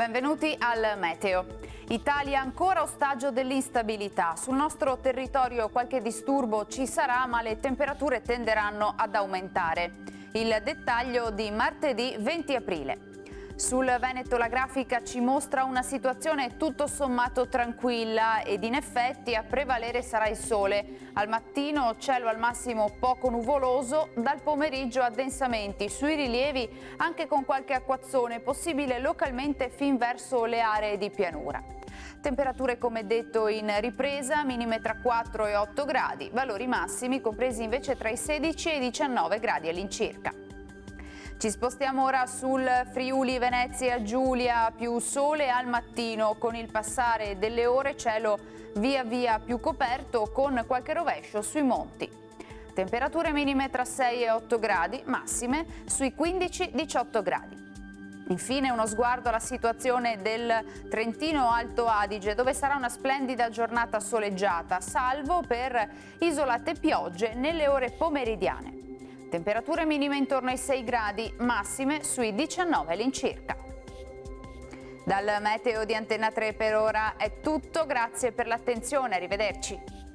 benvenuti al Meteo. Italia ancora ostaggio dell'instabilità. Sul nostro territorio qualche disturbo ci sarà, ma le temperature tenderanno ad aumentare. Il dettaglio di martedì 20 aprile. Sul Veneto la grafica ci mostra una situazione tutto sommato tranquilla ed in effetti a prevalere sarà il sole. Al mattino cielo al massimo poco nuvoloso, dal pomeriggio addensamenti sui rilievi anche con qualche acquazzone possibile localmente fin verso le aree di pianura. Temperature come detto in ripresa, minime tra 4 e 8 gradi, valori massimi compresi invece tra i 16 e i 19 gradi all'incirca. Ci spostiamo ora sul Friuli Venezia Giulia, più sole al mattino, con il passare delle ore cielo via via più coperto con qualche rovescio sui monti. Temperature minime tra 6 e 8 gradi, massime sui 15-18 gradi. Infine uno sguardo alla situazione del Trentino Alto Adige, dove sarà una splendida giornata soleggiata, salvo per isolate piogge nelle ore pomeridiane. Temperature minime intorno ai 6 gradi, massime sui 19 all'incirca. Dal Meteo di Antenna 3 per ora è tutto, grazie per l'attenzione, arrivederci.